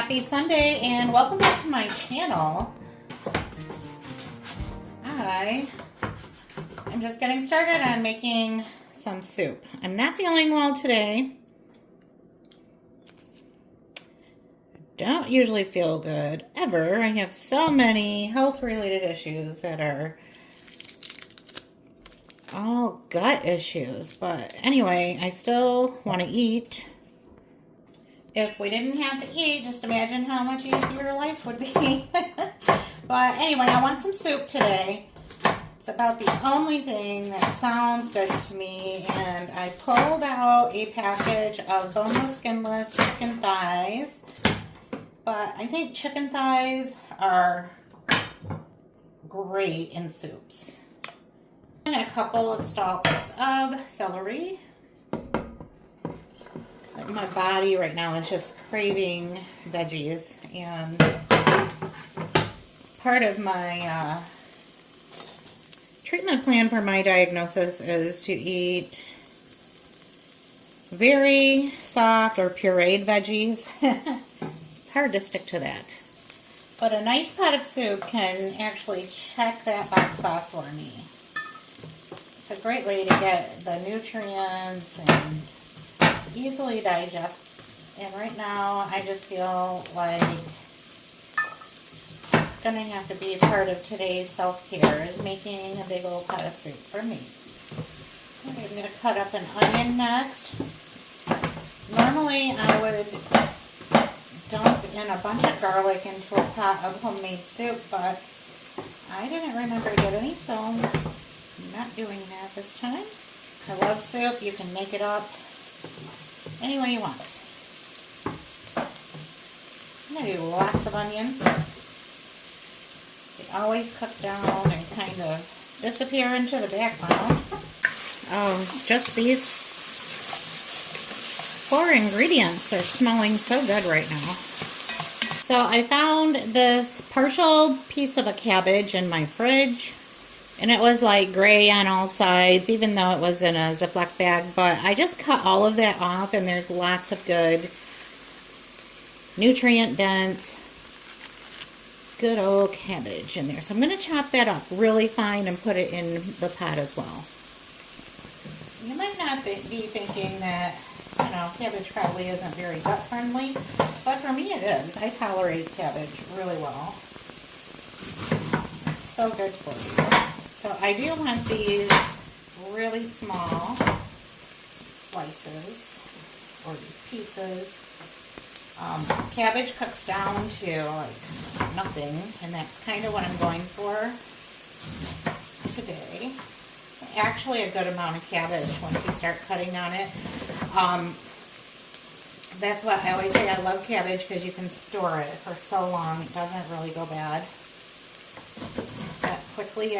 Happy Sunday and welcome back to my channel. I'm just getting started on making some soup. I'm not feeling well today. Don't usually feel good ever. I have so many health related issues that are all gut issues, but anyway, I still want to eat. If we didn't have to eat, just imagine how much easier life would be. But anyway, I want some soup today. It's about the only thing that sounds good to me, and I pulled out a package of boneless, skinless chicken thighs. But I think chicken thighs are great in soups. And a couple of stalks of celery. My body right now is just craving veggies, and part of my treatment plan for my diagnosis is to eat very soft or pureed veggies. It's hard to stick to that. But a nice pot of soup can actually check that box off for me. It's a great way to get the nutrients and easily digest. And right now, I just feel like it's going to have to be part of today's self-care is making a big old pot of soup for me. Okay, I'm going to cut up an onion next. Normally, I would dump in a bunch of garlic into a pot of homemade soup, but I didn't remember to get any, so I'm not doing that this time. I love soup. You can make it up any way you want. I'm going to do lots of onions. They always cook down and kind of disappear into the background. Oh, just these 4 ingredients are smelling so good right now. So I found this partial piece of a cabbage in my fridge. And it was like gray on all sides, even though it was in a Ziploc bag. But I just cut all of that off, and there's lots of good, nutrient-dense, good old cabbage in there. So I'm going to chop that up really fine and put it in the pot as well. You might not be thinking that, you know, cabbage probably isn't very gut-friendly, but for me it is. I tolerate cabbage really well. It's so good for you. So I do want these really small slices, or these pieces. Cabbage cooks down to like nothing, and that's kind of what I'm going for today. Actually a good amount of cabbage once you start cutting on it. That's what I always say, I love cabbage because you can store it for so long. It doesn't really go bad that quickly.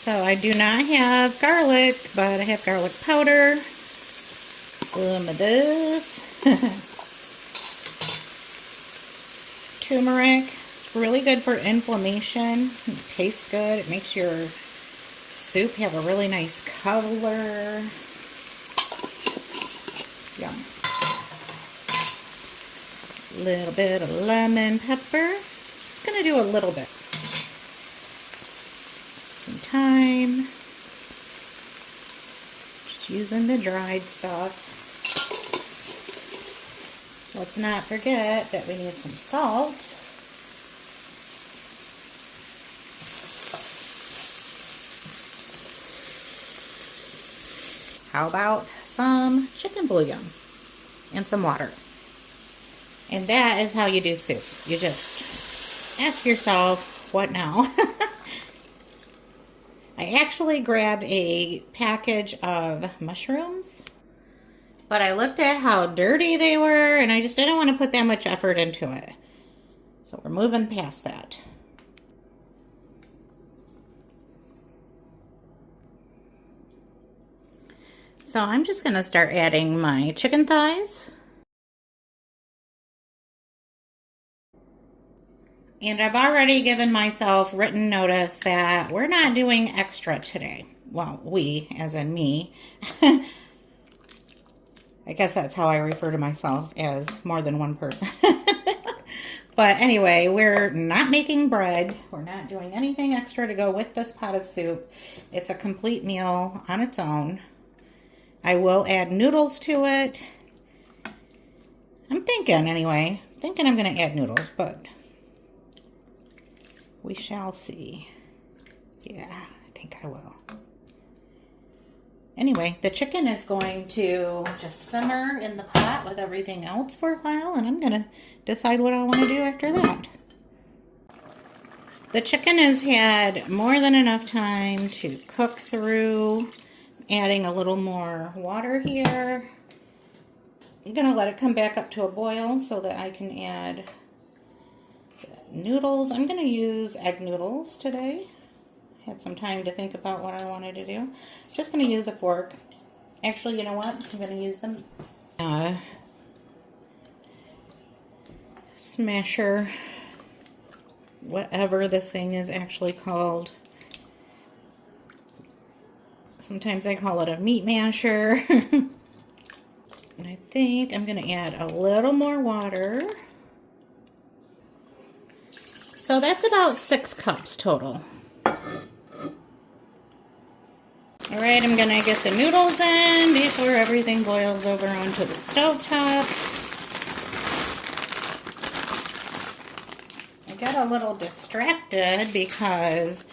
So I do not have garlic, but I have garlic powder. Some of this. Turmeric. It's really good for inflammation. It tastes good. It makes your soup have a really nice color. Yum. A little bit of lemon pepper. Just going to do a little bit. Thyme. Just using the dried stuff. Let's not forget that we need some salt. How about some chicken bouillon and some water? And that is how you do soup. You just ask yourself, what now? I actually grabbed a package of mushrooms, but I looked at how dirty they were, and I just didn't want to put that much effort into it. So we're moving past that. So I'm just going to start adding my chicken thighs. And I've already given myself written notice that we're not doing extra today. Well, we, as in me. I guess that's how I refer to myself, as more than one person. But anyway, we're not making bread. We're not doing anything extra to go with this pot of soup. It's a complete meal on its own. I will add noodles to it. I'm thinking anyway. Thinking I'm going to add noodles, but we shall see. Yeah, I think I will. Anyway, the chicken is going to just simmer in the pot with everything else for a while, and I'm going to decide what I want to do after that. The chicken has had more than enough time to cook through. Adding a little more water here. I'm going to let it come back up to a boil so that I can add noodles. I'm going to use egg noodles today. Had some time to think about what I wanted to do. Just going to use a fork. Actually, you know what? I'm going to use them. Smasher. Whatever this thing is actually called. Sometimes I call it a meat masher. And I think I'm going to add a little more water. So that's about 6 cups total. Alright, I'm going to get the noodles in before everything boils over onto the stovetop. I got a little distracted because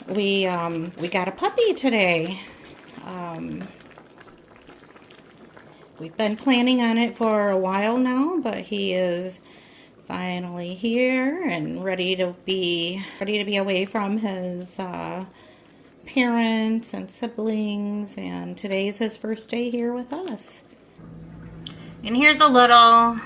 we got a puppy today. We've been planning on it for a while now, but he is finally here and ready to be away from his parents and siblings, and today's his first day here with us. And here's a little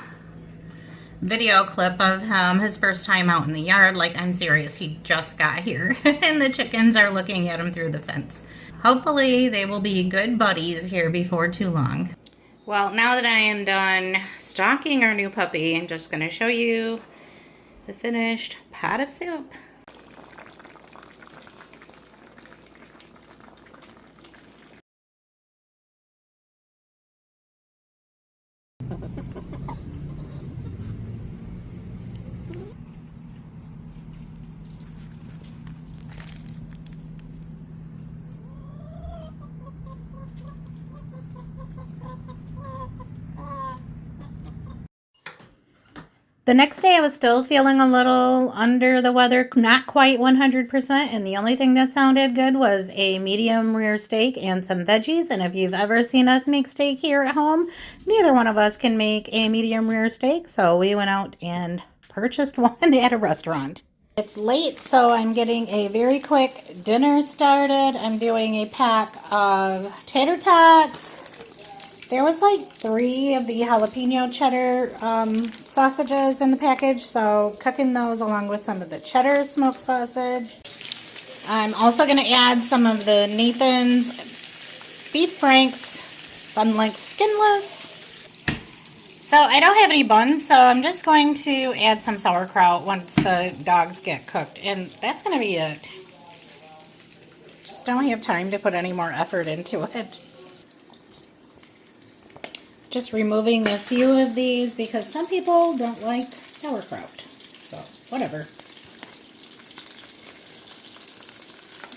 video clip of him his first time out in the yard. Like, I'm serious, he just got here and the chickens are looking at him through the fence. Hopefully they will be good buddies here before too long. Well, now that I am done stocking our new puppy, I'm just going to show you the finished pot of soup. The next day I was still feeling a little under the weather, not quite 100%, and the only thing that sounded good was a medium rare steak and some veggies. And if you've ever seen us make steak here at home, neither one of us can make a medium rare steak, so we went out and purchased one at a restaurant. It's late, so I'm getting a very quick dinner started. I'm doing a pack of tater tots. There was like 3 of the jalapeno cheddar sausages in the package, so cooking those along with some of the cheddar smoked sausage. I'm also going to add some of the Nathan's beef franks, bun length skinless. So I don't have any buns, so I'm just going to add some sauerkraut once the dogs get cooked, and that's going to be it. Just don't have time to put any more effort into it. Just removing a few of these because some people don't like sauerkraut. So, whatever.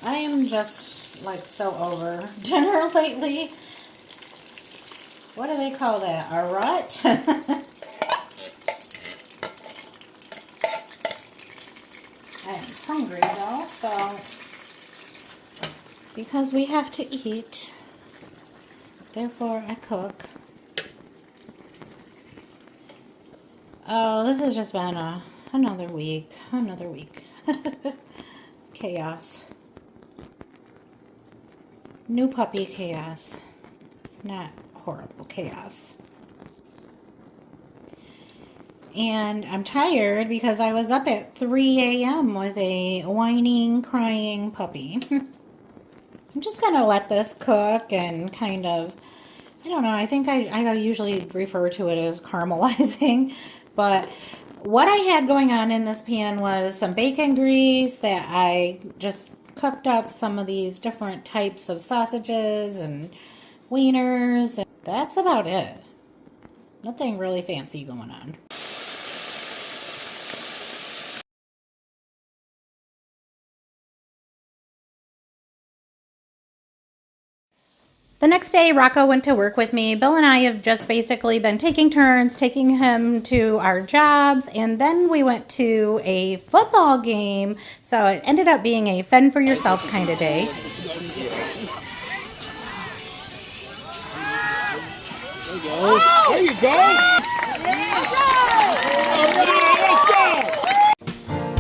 I am just like so over dinner lately. What do they call that? A rut? I'm hungry though, so because we have to eat, therefore I cook. Oh, this has just been another week. Chaos. New puppy chaos. It's not horrible chaos. And I'm tired because I was up at 3 a.m. with a whining, crying puppy. I'm just going to let this cook and kind of, I don't know, I think I usually refer to it as caramelizing. But what I had going on in this pan was some bacon grease that I just cooked up some of these different types of sausages and wieners. That's about it. Nothing really fancy going on. The next day, Rocco went to work with me. Bill and I have just basically been taking turns, taking him to our jobs, and then we went to a football game. So it ended up being a fend for yourself kind of day. There you go.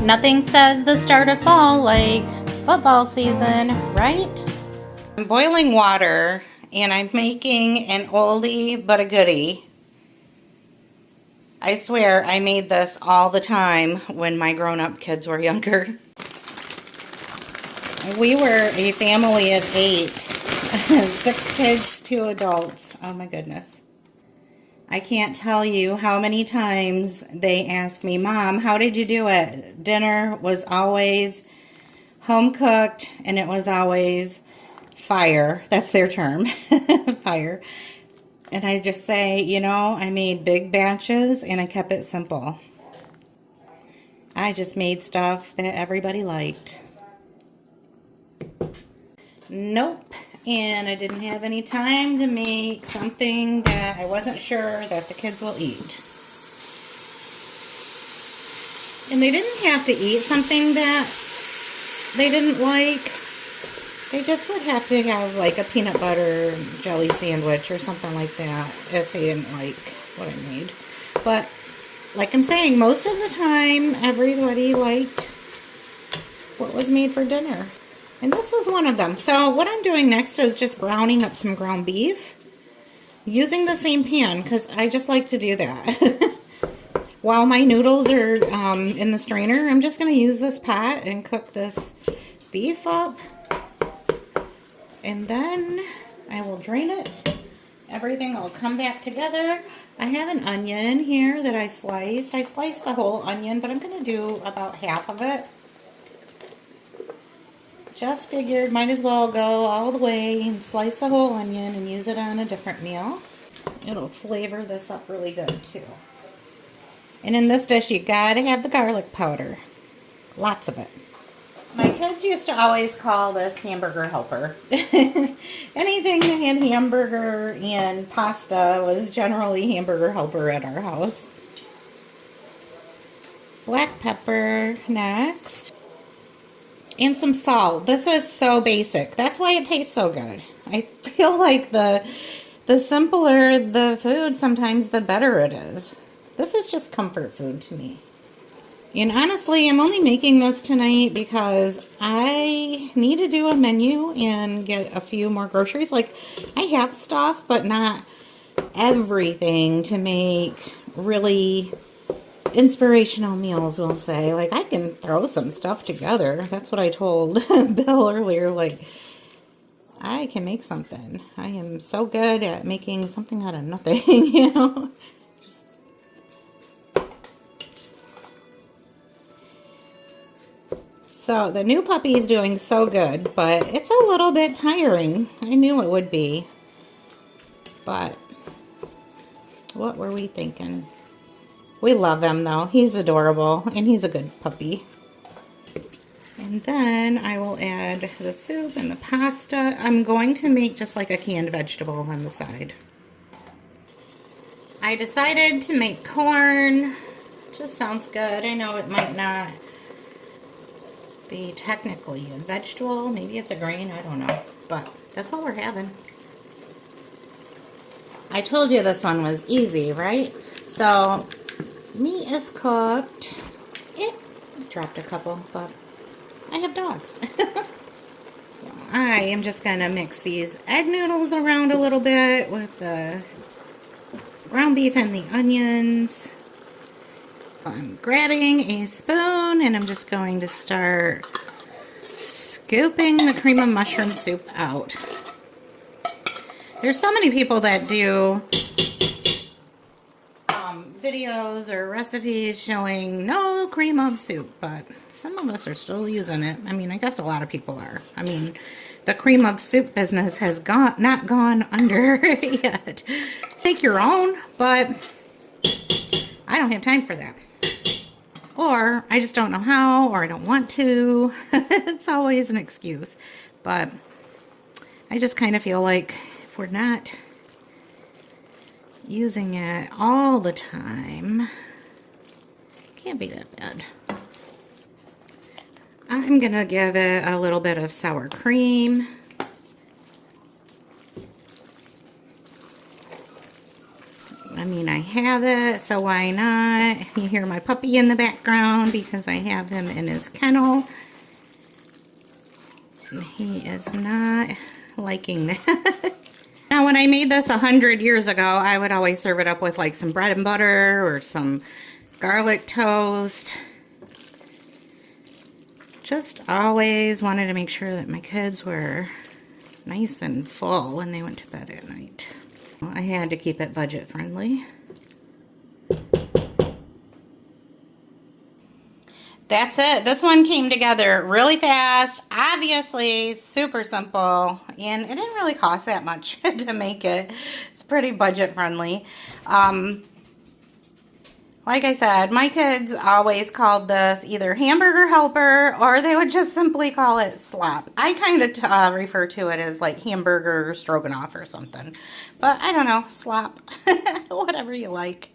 Nothing says the start of fall like football season, right? I'm boiling water and I'm making an oldie but a goodie. I swear I made this all the time when my grown-up kids were younger. We were a family of 8. 6 kids, 2 adults. Oh my goodness. I can't tell you how many times they asked me, Mom, how did you do it? Dinner was always home cooked and it was always fire. That's their term. Fire. And I just say, you know, I made big batches and I kept it simple. I just made stuff that everybody liked. Nope. And I didn't have any time to make something that I wasn't sure that the kids will eat. And they didn't have to eat something that they didn't like. They just would have to have like a peanut butter jelly sandwich or something like that if they didn't like what I made. But like I'm saying, most of the time everybody liked what was made for dinner. And this was one of them. So what I'm doing next is just browning up some ground beef using the same pan because I just like to do that. While my noodles are in the strainer, I'm just going to use this pot and cook this beef up. And then I will drain it. Everything will come back together. I have an onion here that I sliced. I sliced the whole onion, but I'm going to do about half of it. Just figured might as well go all the way and slice the whole onion and use it on a different meal. It'll flavor this up really good too. And in this dish, you gotta have the garlic powder. Lots of it. My kids used to always call this hamburger helper. Anything that had hamburger and pasta was generally hamburger helper at our house. Black pepper next. And some salt. This is so basic. That's why it tastes so good. I feel like the simpler the food, sometimes the better it is. This is just comfort food to me. And honestly, I'm only making this tonight because I need to do a menu and get a few more groceries. Like, I have stuff, but not everything to make really inspirational meals, we'll say. Like, I can throw some stuff together. That's what I told Bill earlier. Like, I can make something. I am so good at making something out of nothing, you know? So, the new puppy is doing so good, but it's a little bit tiring. I knew it would be. But, what were we thinking? We love him, though. He's adorable, and he's a good puppy. And then I will add the soup and the pasta. I'm going to make just like a canned vegetable on the side. I decided to make corn. Just sounds good. I know it might not be technically a vegetable. Maybe it's a grain. I don't know. But that's what we're having. I told you this one was easy, right? So, meat is cooked. I dropped a couple, but I have dogs. I am just going to mix these egg noodles around a little bit with the ground beef and the onions. I'm grabbing a spoon and I'm just going to start scooping the cream of mushroom soup out. There's so many people that do videos or recipes showing no cream of soup, but some of us are still using it. I mean, I guess a lot of people are. I mean, the cream of soup business has not gone under yet. Take your own, but I don't have time for that. Or I just don't know how, or I don't want to. It's always an excuse. But I just kind of feel like if we're not using it all the time, can't be that bad. I'm gonna give it a little bit of sour cream. I mean, I have it, so why not? You hear my puppy in the background because I have him in his kennel. He is not liking that. Now, when I made this 100 years ago, I would always serve it up with like some bread and butter or some garlic toast. Just always wanted to make sure that my kids were nice and full when they went to bed at night. I had to keep it budget friendly. That's it. This one came together really fast. Obviously, super simple. And it didn't really cost that much to make it. It's pretty budget friendly. Like I said, my kids always called this either hamburger helper or they would just simply call it slop. I kind of refer to it as like hamburger stroganoff or something. But I don't know, slop. Whatever you like.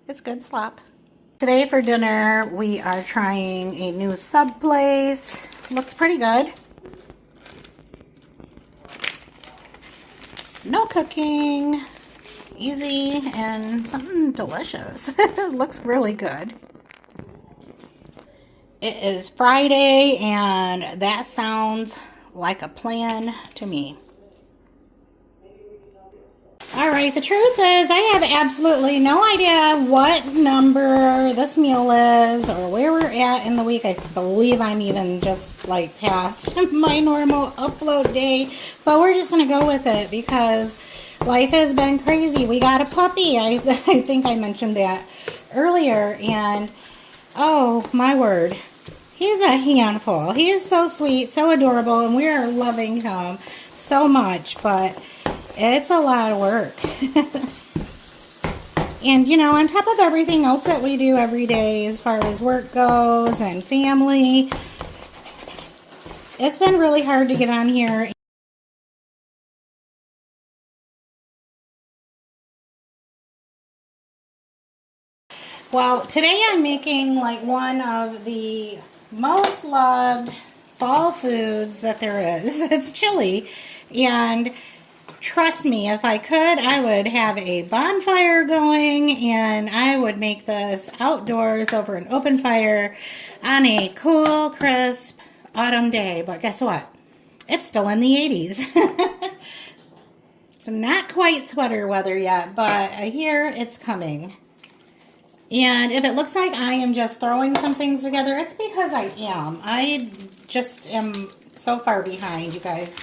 It's good slop. Today for dinner, we are trying a new sub place. Looks pretty good. No cooking. Easy and something delicious. It looks really good. It is Friday and that sounds like a plan to me. Alright, the truth is I have absolutely no idea what number this meal is or where we're at in the week. I believe I'm even just like past my normal upload day, but we're just going to go with it because life has been crazy. We got a puppy. I think I mentioned that earlier. And oh my word, he's a handful. He is so sweet, so adorable, and we are loving him so much. But it's a lot of work. And you know, on top of everything else that we do every day as far as work goes and family, it's been really hard to get on here. Well, today I'm making like one of the most loved fall foods that there is. It's chili, and trust me, if I could, I would have a bonfire going and I would make this outdoors over an open fire on a cool, crisp autumn day. But guess what? It's still in the 80s. It's not quite sweater weather yet, but I hear it's coming. And if it looks like I am just throwing some things together, it's because I am. I just am so far behind, you guys.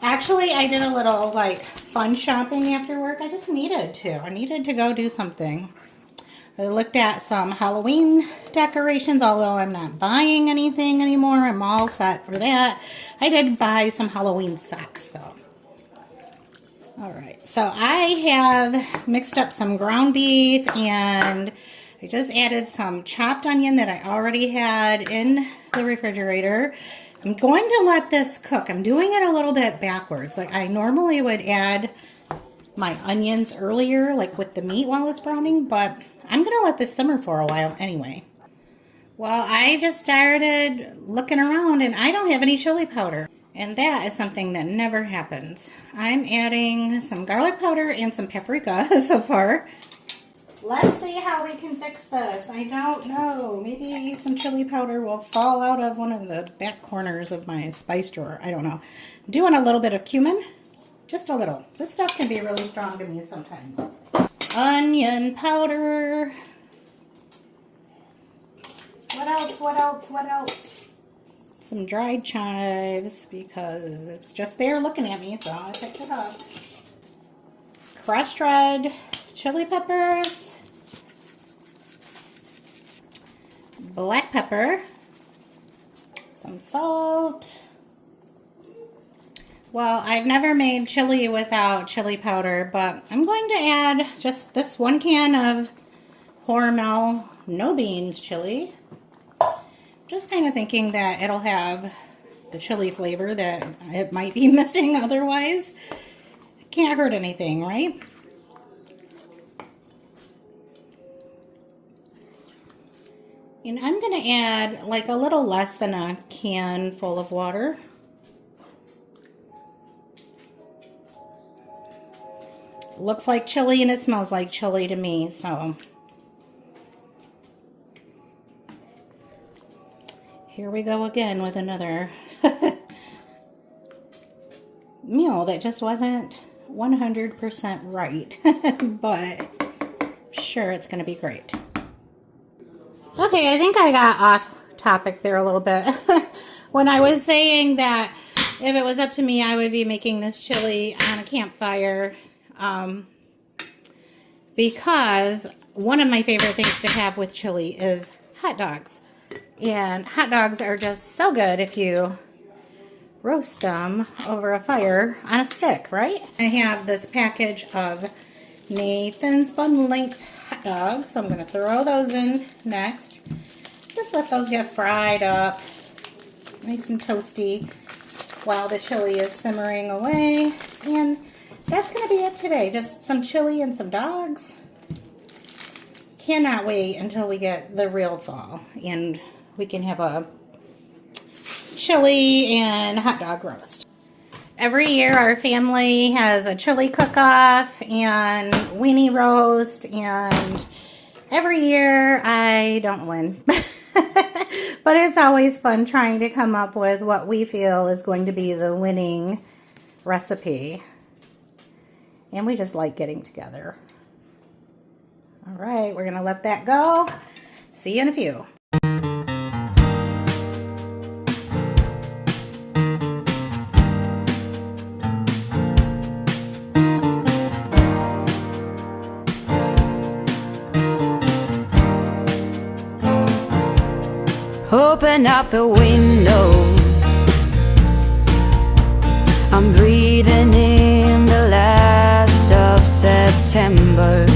Actually, I did a little, like, fun shopping after work. I just needed to. I needed to go do something. I looked at some Halloween decorations, although I'm not buying anything anymore. I'm all set for that. I did buy some Halloween socks, though. Alright, so I have mixed up some ground beef and I just added some chopped onion that I already had in the refrigerator. I'm going to let this cook. I'm doing it a little bit backwards. Like I normally would add my onions earlier, like with the meat while it's browning, but I'm going to let this simmer for a while anyway. Well, I just started looking around and I don't have any chili powder. And that is something that never happens. I'm adding some garlic powder and some paprika so far. Let's see how we can fix this. I don't know. Maybe some chili powder will fall out of one of the back corners of my spice drawer. I don't know. I'm doing a little bit of cumin. Just a little. This stuff can be really strong to me sometimes. Onion powder. What else? What else? What else? Some dried chives because it's just there looking at me, so I picked it up. Crushed red chili peppers, black pepper, some salt, Well, I've never made chili without chili powder, but I'm going to add just this 1 can of Hormel no beans chili. Just kind of thinking that it'll have the chili flavor that it might be missing otherwise. Can't hurt anything, right? And I'm going to add like a little less than a can full of water. Looks like chili and it smells like chili to me, so here we go again with another meal that just wasn't 100% right, but sure, it's going to be great. Okay, I think I got off topic there a little bit when I was saying that if it was up to me, I would be making this chili on a campfire. Because one of my favorite things to have with chili is hot dogs. And hot dogs are just so good if you roast them over a fire on a stick, right? I have this package of Nathan's bun length hot dogs, so I'm going to throw those in next. Just let those get fried up, nice and toasty, while the chili is simmering away. And that's going to be it today. Just some chili and some dogs. Cannot wait until we get the real fall and we can have a chili and hot dog roast. Every year our family has a chili cook-off and weenie roast, and every year I don't win. But it's always fun trying to come up with what we feel is going to be the winning recipe. And we just like getting together. All right, we're going to let that go. See you in a few. Open up the window, I'm breathing in the last of September.